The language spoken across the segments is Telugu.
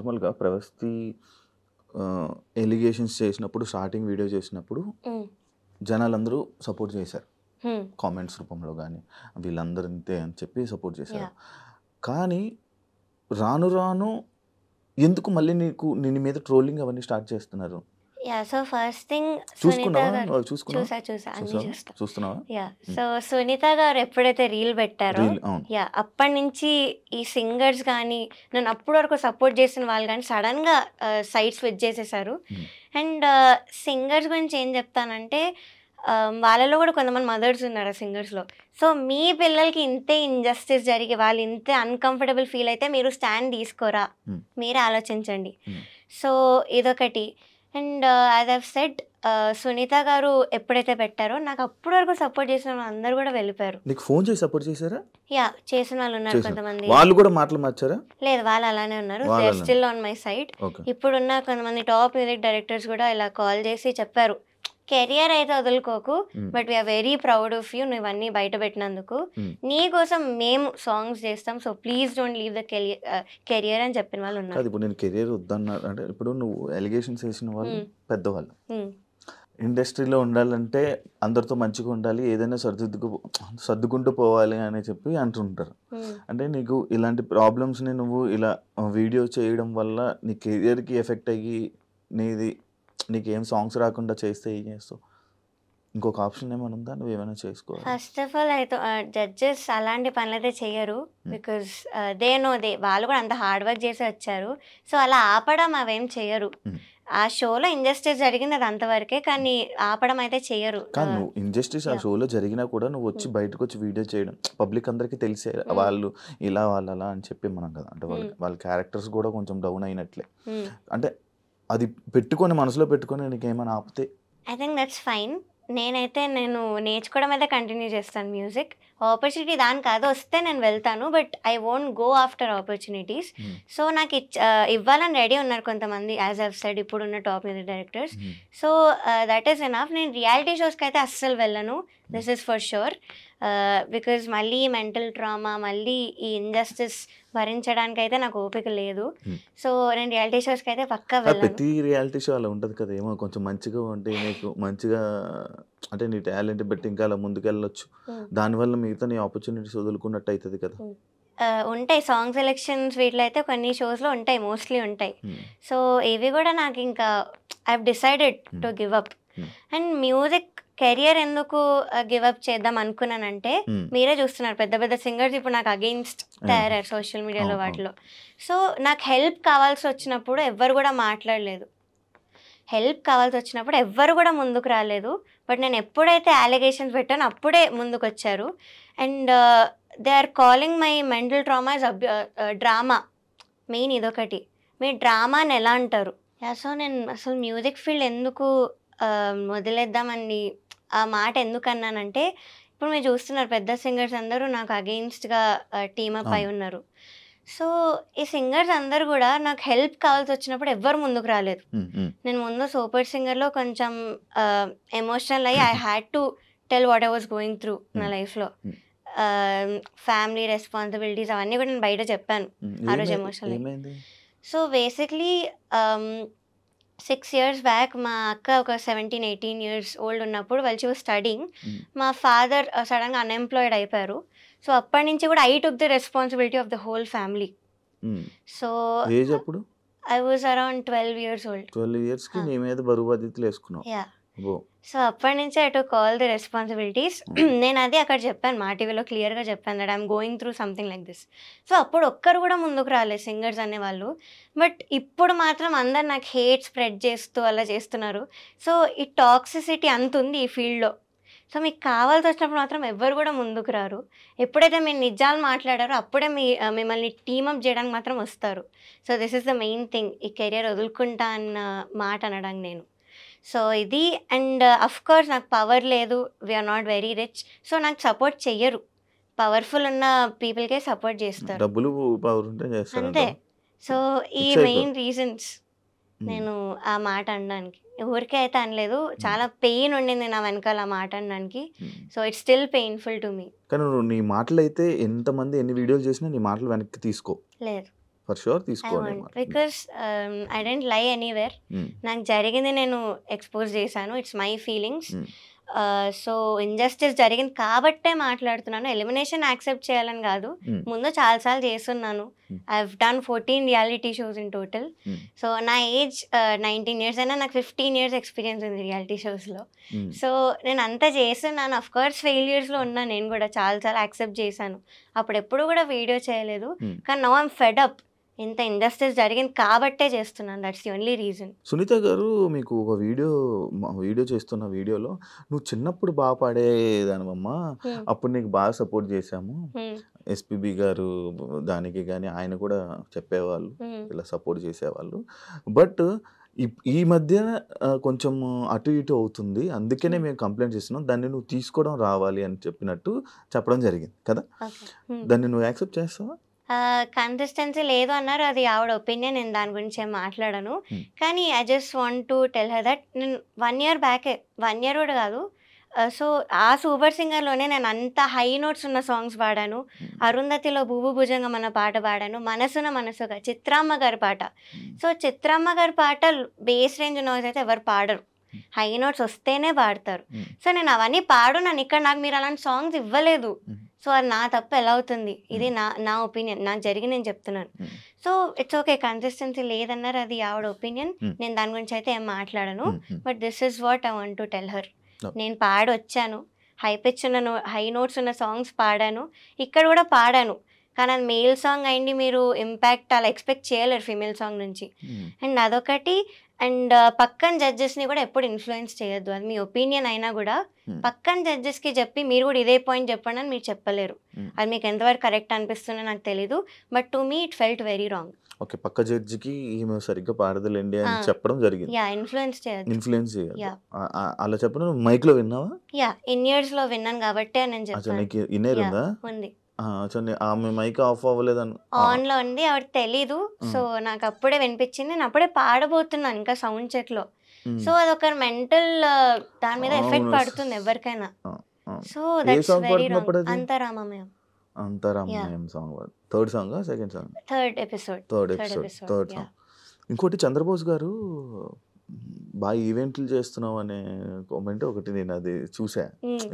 నార్మల్‌గా ప్రవస్తి ఎలిగేషన్స్ చేసినప్పుడు స్టార్టింగ్ వీడియో చేసినప్పుడు జనాలందరూ సపోర్ట్ చేశారు. కామెంట్స్ రూపంలో గానీ, వీళ్ళందరూ ఇంతే అని చెప్పి సపోర్ట్ చేశారు. కానీ రాను రాను ఎందుకు మళ్ళీ నీ మీద ట్రోలింగ్ అవన్నీ స్టార్ట్ చేస్తున్నారు? సో ఫస్ట్ థింగ్ సునీత గారు చూసా అన్ని చూస్తున్నావా? సో సునీత గారు ఎప్పుడైతే రీల్ పెట్టారో అప్పటి నుంచి ఈ సింగర్స్ కానీ నన్ను అప్పటి వరకు సపోర్ట్ చేసిన వాళ్ళు కానీ సడన్గా సైడ్ స్విచ్ చేసేసారు. అండ్ సింగర్స్ గురించి ఏం చెప్తానంటే వాళ్ళలో కూడా కొంతమంది మదర్స్ ఉన్నారు ఆ సింగర్స్లో. సో మీ పిల్లలకి ఇంతే ఇంజస్టిస్ జరిగి వాళ్ళు ఇంతే అన్కంఫర్టబుల్ ఫీల్ అయితే మీరు స్టాండ్ తీసుకోరా, మీరే ఆలోచించండి. సో ఇదొకటి. And as I've said Sunitha garu ఎప్పుడైతే పెట్టారో నాకు అప్పటి వరకు సపోర్ట్ చేసిన వాళ్ళు అందరూ కూడా వెళ్ళిపోయారు. నీకు ఫోన్ చేసి సపోర్ట్ చేశారా? చేసిన వాళ్ళు ఉన్నారు కొంతమంది. వాళ్ళు కూడా మాటలు మార్చారా? లేదు, వాళ్ళు అలానే ఉన్నారు. They are still on my side. ఇప్పుడున్న కొంతమంది టాప్ మ్యూజిక్ డైరెక్టర్స్ కూడా ఇలా కాల్ చేసి చెప్పారు, కెరియర్ అయితే వదులుకోకు, but we are very proud of you, నువ్వు ఇవన్నీ బయట పెట్టినందుకు. నీ కోసం మేము సాంగ్స్ చేస్తాం, so please don't leave the career అని చెప్పిన వాళ్ళు ఉన్నారు. ఇప్పుడు నేను కెరియర్ వద్దన్నా అంటే ఇప్పుడు నువ్వు ఎలిగేషన్స్ వేసిన వాళ్ళు పెద్దవాళ్ళు, ఇండస్ట్రీలో ఉండాలంటే అందరితో మంచిగా ఉండాలి, ఏదైనా సర్దుకుంటూ పోవాలి అని చెప్పి అంటుంటారు. అంటే నీకు ఇలాంటి ప్రాబ్లమ్స్ని నువ్వు ఇలా వీడియో చేయడం వల్ల నీ కెరియర్కి ఎఫెక్ట్ అయ్యి నీకేం సాంగ్స్ రాకుండా చేస్తే ఏం చేస్తావు? ఇంకొక ఆప్షన్ ఏమైనా ఉందా? నువ్వు ఏమైనా చేసుకోవాలి? ఫస్ట్ ఆఫ్ ఆల్ అయితే జడ్జెస్ అలాంటి పనులు అయితే చెయ్యరు. బికాస్ వాళ్ళు కూడా అంత హార్డ్ వర్క్ చేసి వచ్చారు. సో అలా ఆపడం అవేం చెయ్యరు. ఆ షోలో ఇంజస్టిస్ జరిగింది అది అంతవరకే, కానీ ఆపడం అయితే చెయ్యరు. కానీ నువ్వు ఇంజస్టిస్ ఆ షోలో జరిగినా కూడా నువ్వు వచ్చి బయటకు వచ్చి వీడియో చేయడం పబ్లిక్ అందరికీ తెలిసే వాళ్ళు ఇలా వాళ్ళు అలా అని చెప్పి మనం కదా, అంటే వాళ్ళ క్యారెక్టర్స్ కూడా కొంచెం డౌన్ అయినట్లే. అంటే అది పెట్టుకొని మనసులో పెట్టుకొని నీకు ఏమైనా ఆపితే ఐ థింక్ దట్స్ ఫైన్. నేను నేర్చుకోవడం అయితే కంటిన్యూ చేస్తాను. మ్యూజిక్ ఆపర్చునిటీ దాని కాదు వస్తే నేను వెళ్తాను, but I won't go after opportunities. So నాకు ఇవ్వాలని రెడీ ఉన్నారు కొంతమంది, యాజ్ ఐవ్ సెడ్ ఇప్పుడున్న top music directors. So that is enough. నేను రియాలిటీ షోస్కి అయితే అస్సలు వెళ్ళను, this is for sure. Because మళ్ళీ మెంటల్ ట్రామా, మళ్ళీ ఈ ఇంజస్టిస్ భరించడానికి అయితే నాకు ఓపిక లేదు. సో నేను రియాలిటీ షోస్కి అయితే పక్కా వెళ్ళను. ప్రతి రియాలిటీ షో అలా ఉంటుంది కదా, ఏమో కొంచెం మంచిగా ఉంటే నీకు మంచిగా అంటే నీ టాలెంట్ బట్టి ఇంకా అలా ముందుకెళ్ళొచ్చు, దానివల్ల మిగతా నీ ఆపర్చునిటీస్ వదులుకున్నట్టు అవుతుంది కదా. ఉంటాయి సాంగ్ సెలెక్షన్స్, వీటిలో అయితే కొన్ని షోస్లో ఉంటాయి, మోస్ట్లీ ఉంటాయి. సో ఇవి కూడా నాకు ఇంకా I have decided to give up. And music career ఎందుకు గివ్ అప్ చేద్దాం అనుకున్నానంటే, మీరే చూస్తున్నారు పెద్ద పెద్ద సింగర్స్ ఇప్పుడు నాకు అగెయిన్స్ట్ తయారయ్యారు సోషల్ మీడియాలో వాటిలో. సో నాకు హెల్ప్ కావాల్సి వచ్చినప్పుడు ఎవ్వరు కూడా మాట్లాడలేదు, హెల్ప్ కావాల్సి వచ్చినప్పుడు ఎవ్వరు కూడా ముందుకు రాలేదు. బట్ నేను ఎప్పుడైతే అలిగేషన్స్ పెట్టానో అప్పుడే ముందుకు వచ్చారు. And they are calling my mental trauma is drama. Main ఇదొకటి, మీరు డ్రామాని ఎలా అంటారు? సో నేను అసలు మ్యూజిక్ ఫీల్డ్ ఎందుకు వదిలేద్దామని ఆ మాట ఎందుకు అన్నానంటే, ఇప్పుడు మీరు చూస్తున్నారు పెద్ద సింగర్స్ అందరూ నాకు అగెయిన్స్ట్గా టీమప్ అయి ఉన్నారు. సో ఈ సింగర్స్ అందరు కూడా నాకు హెల్ప్ కావాల్సి వచ్చినప్పుడు ఎవ్వరు ముందుకు రాలేదు. నేను ముందు సూపర్ సింగర్లో కొంచెం ఎమోషనల్ అయ్యి I had to tell what I was going through నా లైఫ్లో. ఫ్యామిలీ రెస్పాన్సిబిలిటీస్ అవన్నీ కూడా నేను బయట చెప్పాను ఆ రోజు emotional. So basically 6 years back మా అక్క ఒక 17-18 years ఓల్డ్ ఉన్నప్పుడు వాళ్ళు వాజ్ స్టడీయింగ్, మా ఫాదర్ సడన్గా అన్ఎంప్లాయిడ్ అయిపోయారు. సో అప్పటి నుంచి కూడా I took the responsibility of the whole family. So I was around 12 years old. 12 years కి నీ మీద బరువు బాధ్యతలు వేసుకున్నావు. సో అప్పటి నుంచి I took all the responsibilities. నేను అది అక్కడ చెప్పాను, మా టీవీలో క్లియర్గా చెప్పాను that I'm going through something like this. So అప్పుడు ఒక్కరు కూడా ముందుకు రాలేదు సింగర్స్ అనేవాళ్ళు. బట్ ఇప్పుడు మాత్రం అందరు నాకు హేట్ స్ప్రెడ్ చేస్తూ అలా చేస్తున్నారు. సో ఈ టాక్సిసిటీ అంత ఉంది ఈ ఫీల్డ్లో. సో మీకు కావాల్సి వచ్చినప్పుడు మాత్రం ఎవ్వరు కూడా ముందుకు రారు. ఎప్పుడైతే మీరు నిజాలు మాట్లాడారో అప్పుడే మిమ్మల్ని టీమప్ చేయడానికి మాత్రం వస్తారు. So this is the main thing, ఈ కెరియర్ వదులుకుంటా అన్న మాట అనడానికి నేను. సో ఇది. అండ్ అఫ్ కోర్స్ నాకు పవర్ లేదు, we are not very rich, so నాకు సపోర్ట్ చెయ్యరు. పవర్ఫుల్ ఉన్న పీపుల్కే సపోర్ట్ చేస్తారు, డబ్బులు పవర్ ఉంటే చేస్తారు అంతే. సో ఈ మెయిన్ రీజన్స్ నేను ఆ మాట అనడానికి. ఊరికే అయితే అనలేదు, చాలా పెయిన్ ఉండింది నా వెనకాల ఆ మాట అనడానికి. So it's still painful to me. కానీ నీ మాటలు అయితే ఎంతమంది ఎన్ని వీడియోలు చేసినా నీ మాటలు వెనక్కి తీసుకో లేదు. ఫర్ షూర్ తీసుకోవాలి. Because I don't lie anywhere. నాకు జరిగింది నేను ఎక్స్పోజ్ చేశాను. It's my feelings. So injustice జరిగింది కాబట్టే మాట్లాడుతున్నాను. ఎలిమినేషన్ యాక్సెప్ట్ చేయాలని కాదు, ముందు చాలాసార్లు చేస్తున్నాను. I have done 14 reality shows in total. So నా ఏజ్ 19 years అయినా నాకు 15 years ఎక్స్పీరియన్స్ ఉంది రియాలిటీ షోస్లో. సో నేను అంతా చేస్తున్నాను. అఫ్ కోర్స్ ఫెయిల్యూర్స్లో ఉన్నా, నేను కూడా చాలాసార్లు యాక్సెప్ట్ చేశాను. అప్పుడు ఎప్పుడు కూడా వీడియో చేయలేదు. కానీ నౌ ఐమ్ ఫెడ్ అప్. ఇంత ఇండస్ట్రీస్ జరిగింది కాబట్టే చేస్తున్నాను. That's the only reason. Sunitha garu, మీకు ఒక వీడియో చేస్తున్న వీడియోలో నువ్వు చిన్నప్పుడు బాగా పాడేదానివమ్మా, అప్పుడు నీకు బాగా సపోర్ట్ చేశాము, ఎస్పీబీ గారు దానికి కానీ ఆయన కూడా చెప్పేవాళ్ళు, ఇలా సపోర్ట్ చేసేవాళ్ళు. బట్ ఈ మధ్య కొంచెం అటు ఇటు అవుతుంది, అందుకనే మేము కంప్లైంట్ చేస్తున్నాం, దాన్ని నువ్వు తీసుకోవడం రావాలి అని చెప్పడం జరిగింది కదా. దాన్ని నువ్వు యాక్సెప్ట్ చేస్తావా? కన్సిస్టెన్సీ లేదు అన్నారు, అది ఆవిడ ఒపీనియన్. నేను దాని గురించి ఏం మాట్లాడను. కానీ I just want to tell her that నేను 1 year బ్యాకే, 1 year కూడా కాదు, సో ఆ సూపర్ సింగర్లోనే నేను అంత హై నోట్స్ ఉన్న సాంగ్స్ పాడాను. అరుంధతిలో భూభు భుజంగం అన్న పాట పాడాను. మనసున మనసుగా చిత్రామ్మ గారి పాట. సో చిత్రామ్మ గారి పాట బేస్ రేంజ్ నోట్స్ అయితే ఎవరు పాడరు, హై నోట్స్ వస్తేనే పాడతారు. సో నేను అవన్నీ పాడున్నాను ఇక్కడ, నాకు మీరు అలాంటి సాంగ్స్ ఇవ్వలేదు. సో అది నా తప్పు ఎలా అవుతుంది? ఇది నా ఒపీనియన్, నాకు జరిగి నేను చెప్తున్నాను. సో ఇట్స్ ఓకే, కన్సిస్టెన్సీ లేదన్నారు, అది ఆవిడ ఒపీనియన్. నేను దాని గురించి అయితే ఏం మాట్లాడను. But this is what I want to tell her. నేను పాడొచ్చాను, హై పిచ్ ఉన్న హై నోట్స్ ఉన్న సాంగ్స్ పాడాను, ఇక్కడ కూడా పాడాను. కానీ అది మేల్ సాంగ్ అయింది, మీరు ఇంపాక్ట్ అలా ఎక్స్పెక్ట్ చేయలేరు ఫీమేల్ సాంగ్ నుంచి. అండ్ అదొకటి. అండ్ పక్కన జడ్జెస్ని కూడా ఎప్పుడు ఇన్ఫ్లుయెన్స్ చేయొద్దు. అది మీ ఒపీనియన్ అయినా కూడా పక్కన జడ్జెస్కి చెప్పి మీరు కూడా ఇదే పాయింట్ చెప్పండి అని మీరు చెప్పలేరు. అది మీకు ఎంతవరకు కరెక్ట్ అనిపిస్తుందో నాకు తెలీదు. But to me it felt very wrong. Okay, పక్క జడ్జికి ఈమె సరిగ్గా పాడదులేండి అని చెప్పడం జరిగింది. యా, ఇన్ఫ్లుయెన్స్ చేయదు. అలా చెప్పడం మైక్ లో విన్నావా? యా, ఇన్ ఇయర్స్ లో విన్నాను కాబట్టి నేను చెప్పాను. ఉంది. ఆమె మైక్ ఆఫ్ అవ్వలేదని ఆన్ లో ఉంది, ఆవిడ తెలీదు. సో నాకు అప్పుడే వినిపించింది, నేను అప్పుడే పాడబోతున్నాను ఇంకా సౌండ్ చెక్ లో. సో అదొక మెంటల్ దాని మీద ఎఫెక్ట్ పడుతుంది ఎవరికైనా. So that's very wrong. అంతరామమయం. అంతరామమయం song third song, second song, third episode. ఇంకోటి చంద్రబోస్ గారు బాగా ఈవెంట్లు చేస్తున్నావు అనే కామెంట్ ఒకటి నేను అది చూసా.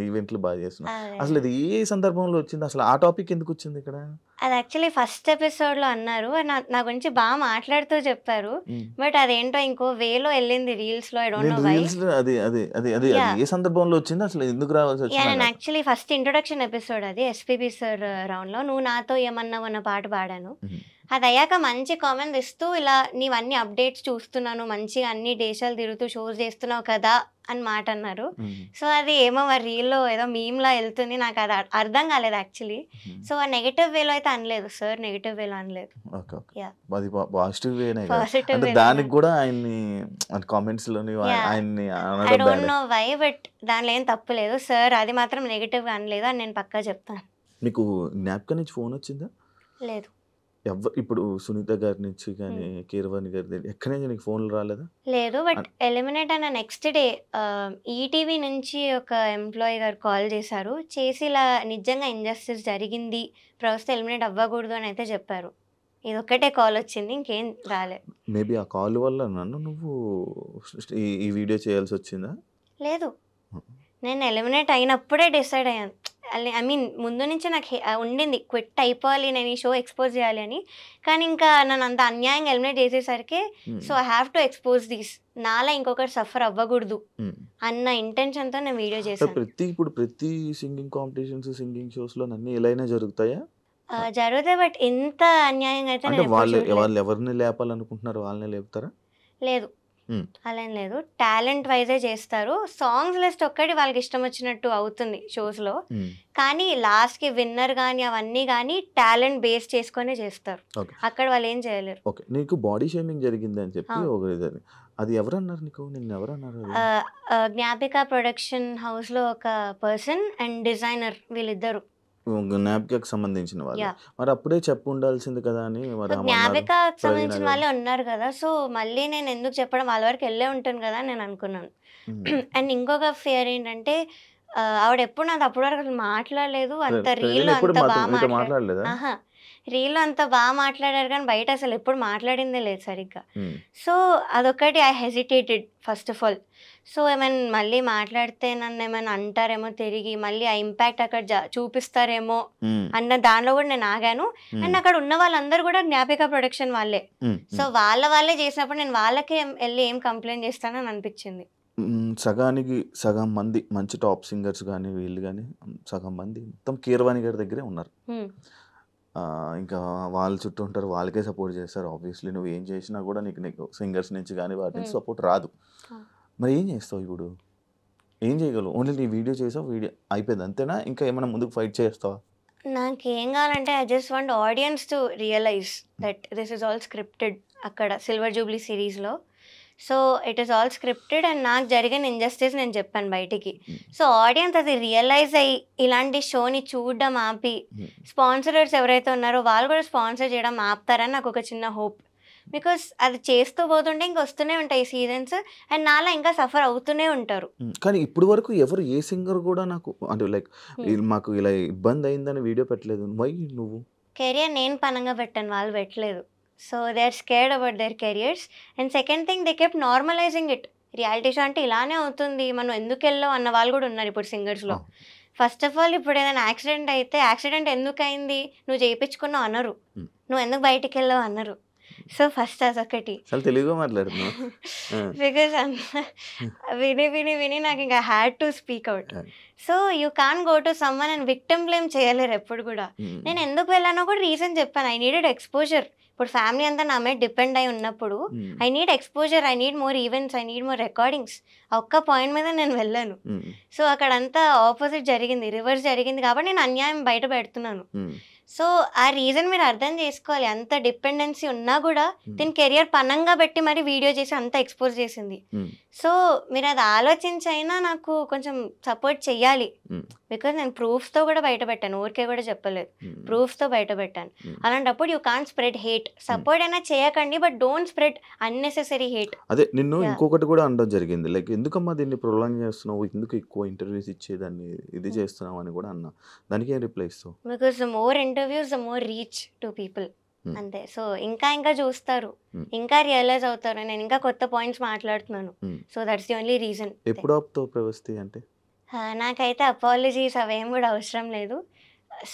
ఈవెంట్లు బాగా చేస్తున్నావు, అసలు అది ఏ సందర్భంలో వచ్చింది? అసలు ఆ టాపిక్ ఎందుకు వచ్చింది ఇక్కడ? అది యాక్చువల్లీ ఫస్ట్ ఎపిసోడ్ లో అన్నారు, నా గురించి బాగా మాట్లాడుతూ చెప్పారు. బట్ అదేంటో ఇంకో వేలో వెళ్ళింది రీల్స్ లో. I don't know why. అది ఏ సందర్భంలో వచ్చింది, అసలు ఎందుకు రావాల్సి వచ్చింది? యాక్చువల్లీ ఫస్ట్ ఇంట్రొడక్షన్ ఎపిసోడ్ అది, ఎస్పీబీ సార్ రౌండ్ లో నువ్వు నాతో ఏమన్నావు అన్న పాట పాడాను. అది అయ్యాక మంచి కామెంట్స్ ఇస్తూ, ఇలా నీవన్నీ అప్డేట్స్ చూస్తున్నాను, మంచిగా అన్ని దేశాలు తిరుగుతూ షోస్ చేస్తున్నావు కదా అని మాట అన్నారు. సో అది ఏమో మరి రీల్లో ఏదో మీమ్లా వెళ్తుంది, నాకు అది అర్థం కాలేదు యాక్చువల్లీ. సో ఆ నెగటివ్ వేలో అయితే అనలేదు సార్, నెగటివ్ వేలో అనలేదు. దానికి కూడా ఆయన్ని కామెంట్స్ లోని ఆయన్ని I don't know why, but దానిలో ఏం తప్పు లేదు సార్, అది మాత్రం నెగటివ్ గా అనలేదు అని నేను పక్కా చెప్తాను. మీకు జ్ఞాపకం నుంచి ఫోన్ వచ్చిందా? లేదు. ఇప్పుడు సునీత గారి నుంచి కానీ కీరవాణి గారి ఎక్కడి నుంచి నీకు ఫోన్లు రాలేదా? లేదు. బట్ ఎలిమినేట్ అయిన నెక్స్ట్ డే ఈటీవీ నుంచి ఒక ఎంప్లాయీ గారు కాల్ చేశారు, చేసి ఇలా నిజంగా ఇంజస్టిస్ జరిగింది, ప్రస్తుతం ఎలిమినేట్ అవ్వకూడదు అని అయితే చెప్పారు. ఇది ఒక్కటే కాల్ వచ్చింది, ఇంకేం రాలేదు. మేబీ ఆ కాల్ వల్ల నువ్వు ఈ వీడియో చేయాల్సి వచ్చిందా? లేదు, నేను ఎలిమినేట్ అయినప్పుడే డిసైడ్ అయ్యాను. ఐ మీన్ ముందు నుంచి నాకు ఉండింది క్విట్ అయిపోవాలి, నేను ఈ షో ఎక్స్పోజ్ చేయాలి అని. కానీ ఇంకా నన్ను అంత అన్యాయంగా ఎలిమినేట్ చేసేసరికి so I have to expose this, నాలా ఇంకొకటి సఫర్ అవ్వకూడదు అన్న ఇంటెన్షన్తో నేను వీడియో చేశాను. ప్రతి సింగింగ్ కాంపిటీషన్స్, సింగింగ్ షోస్ లో అన్ని ఎలాగైనా జరుగుతాయా? జరుగుతాయి, బట్ ఇంత అన్యాయంగా అయితే వాళ్ళు ఎవరిని లేపాలనుకుంటున్నారు వాళ్ళని లేపుతారా? లేదు, అలా ఏం లేదు. టాలెంట్ వైజే చేస్తారు. సాంగ్స్ లిస్ట్ ఒక్కటి వాళ్ళకి ఇష్టం వచ్చినట్టు అవుతుంది షోస్లో, కానీ లాస్ట్కి విన్నర్ కానీ అవన్నీ కానీ టాలెంట్ బేస్ చేసుకునే చేస్తారు. అక్కడ వాళ్ళు ఏం చేయలేరు. ఓకే, నీకు బాడీ షేమింగ్ జరిగింది అని చెప్పి అది ఎవరన్నారు నీకు? నిన్ను ఎవరన్నారు? జ్ఞాపిక ప్రొడక్షన్ హౌస్లో ఒక పర్సన్ అండ్ డిజైనర్, వీళ్ళిద్దరు జ్ఞాపికకు సంబంధించిన వాళ్ళు. మరి అప్పుడే చెప్పు ఉండాల్సింది కదా అని. జ్ఞాపికకు సంబంధించిన వాళ్ళే ఉన్నారు కదా, సో మళ్ళీ నేను ఎందుకు చెప్పడం, వాళ్ళ వరకు వెళ్ళే ఉంటాను కదా అని నేను అనుకున్నాను. అండ్ ఇంకొక ఫియర్ ఏంటంటే ఆవిడ ఎప్పుడు నాతో అప్పటి వరకు మాట్లాడలేదు, అంత రీల్ అంత బాగా మాట్లాడలేదు. రీల్లో అంత బాగా మాట్లాడారు కానీ బయట అసలు ఎప్పుడు మాట్లాడిందే లేదు సరిగ్గా. సో అదొకటి I hesitated first of all. So ఏమైనా మళ్ళీ మాట్లాడితే నన్ను ఏమైనా అంటారేమో తిరిగి, మళ్ళీ ఆ ఇంపాక్ట్ అక్కడ చూపిస్తారేమో అన్న దానిలో కూడా నేను ఆగాను. అండ్ అక్కడ ఉన్న వాళ్ళందరూ కూడా జ్ఞాపిక ప్రొడక్షన్ వాళ్ళే. సో వాళ్ళే చేసినప్పుడు నేను వాళ్ళకే వెళ్ళి ఏం కంప్లైంట్ చేస్తానని అనిపించింది. సగానికి సగం మంది మంచి టాప్ సింగర్స్ కానీ వీళ్ళు కానీ సగం మంది మొత్తం కీరవాణి గారి దగ్గరే ఉన్నారు. ఇంకా వాళ్ళ చుట్టూ ఉంటారు, వాళ్ళకే సపోర్ట్ చేస్తారు. ఆబ్వియస్లీ నువ్వు ఏం చేసినా కూడా నీకు సింగర్స్ నుంచి కానీ వాటి నుంచి సపోర్ట్ రాదు. మరి ఏం చేస్తావు ఇప్పుడు? ఏం చేయగలవు? ఓన్లీ నీ వీడియో చేసావు, వీడియో అయిపోయింది అంతేనా? ఇంకా ఏమైనా ముందుకు ఫైట్ చేస్తావా? నాకేం కావాలంటే I just want audience to realize that this is all scripted. అక్కడ సిల్వర్ జూబ్లీ సిరీస్లో so it is all scripted and నాకు జరిగిన ఇంజస్టిస్ నేను చెప్పాను బయటికి. సో ఆడియన్స్ అది రియలైజ్ అయ్యి ఇలాంటి షోని చూడడం ఆపి స్పాన్సరర్స్ ఎవరైతే ఉన్నారో వాళ్ళు కూడా స్పాన్సర్ చేయడం ఆపుతారని నాకు ఒక చిన్న హోప్. బికాస్ అది చేస్తూ పోతుంటే ఇంక వస్తూనే ఉంటాయి సీజన్స్ అండ్ నాలా ఇంకా సఫర్ అవుతూనే ఉంటారు. కానీ ఇప్పుడు వరకు ఎవరు ఏ సింగర్ కూడా నాకు అంటే లైక్ మాకు ఇలా ఇబ్బంది అయిందని వీడియో పెట్టలేదు. వై నువ్వు? కెరియర్ నేను పనంగా పెట్టాను, వాళ్ళు పెట్టలేదు. So they are scared about their careers. And second thing they kept normalizing it. Reality show అంటే ఇలానే అవుతుంది, మనం ఎందుకు వెళ్ళావు అన్న వాళ్ళు కూడా ఉన్నారు ఇప్పుడు సింగర్స్లో. ఫస్ట్ ఆఫ్ ఆల్ ఇప్పుడు ఏదైనా యాక్సిడెంట్ అయితే యాక్సిడెంట్ ఎందుకు అయింది, నువ్వు చేయించుకున్నావు అన్నారు, నువ్వు ఎందుకు బయటికి వెళ్ళావు అన్నారు. సో ఫస్ట్ అదొకటి. తెలుగుగా మాట్లాడుతున్నావు. బికాస్ విని విని విని నాకు ఇంకా had to speak out. So you can go to someone and victim blame చేయలేరు ఎప్పుడు కూడా. నేను ఎందుకు వెళ్ళానో కూడా రీజన్ చెప్పాను. I needed exposure. ఇప్పుడు ఫ్యామిలీ అంతా నా మీద డిపెండ్ అయి ఉన్నప్పుడు I need exposure, I need more events, I need more recordings. ఆ ఒక్క పాయింట్ మీద నేను వెళ్ళాను. సో అక్కడంతా ఆపోజిట్ జరిగింది, రివర్స్ జరిగింది కాబట్టి నేను అన్యాయం బయట పెడుతున్నాను. సో ఆ రీజన్ మీరు అర్థం చేసుకోవాలి. అంత డిపెండెన్సీ ఉన్నా కూడా దీని కెరియర్ పనంగా పెట్టి మరి వీడియో చేసి అంత ఎక్స్పోజ్ చేసింది. సో మీరు అది ఆలోచించైనా నాకు కొంచెం సపోర్ట్ చెయ్యాలి. బికాజ్ నేను ప్రూఫ్స్తో కూడా బయట పెట్టాను, ఊరికే కూడా చెప్పలేదు, ప్రూఫ్స్తో బయట పెట్టాను. అలాంటప్పుడు you can't spread hate. Support అయినా చేయకండి but don't spread unnecessary hate. అదే నిన్ను ఇంకొకటి కూడా అనడం జరిగింది, లైక్ ఎందుకమ్మా దీన్ని ప్రొలాంగ్ చేస్తున్నావు, ఎందుకు ఎక్కువ ఇంటర్వ్యూస్ ఇచ్చేదాన్ని ఇది చేస్తున్నావు అని కూడా అన్నా. దానికి ఏం రిప్లై ఇస్తావు? Because the more interviews the more reach to people. అంతే. సో ఇంకా ఇంకా చూస్తారు, ఇంకా రియలైజ్ అవుతారు, నేను ఇంకా కొత్త పాయింట్స్ మాట్లాడుతున్నాను. So that's the only reason. ఎప్పుడు ఆపుతావు ప్రవస్తి అంటే? నాకైతే అపాలజీస్ అవేం కూడా అవసరం లేదు.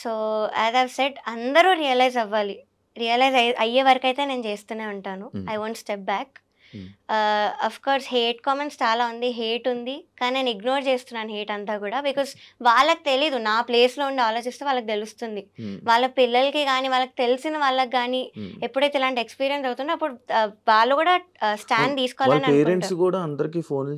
సో యాజ్ ఐవ్ సెడ్ అందరూ రియలైజ్ అవ్వాలి. రియలైజ్ అయ్యే వరకు అయితే నేను చేస్తూనే ఉంటాను. I won't step back. Of course hate comments చాలా ఉంది, హేట్ ఉంది, కానీ నేను ఇగ్నోర్ చేస్తున్నాను హేట్ అంతా కూడా. బికాస్ వాళ్ళకి తెలీదు, నా ప్లేస్లో ఉండి ఆలోచిస్తే వాళ్ళకి తెలుస్తుంది. వాళ్ళ పిల్లలకి కానీ వాళ్ళకి తెలిసిన వాళ్ళకి కానీ ఎప్పుడైతే ఇలాంటి ఎక్స్పీరియన్స్ అవుతుందో అప్పుడు వాళ్ళు కూడా స్టాండ్ తీసుకోవాలని పేరెంట్స్ కూడా అందరికీ ఫోన్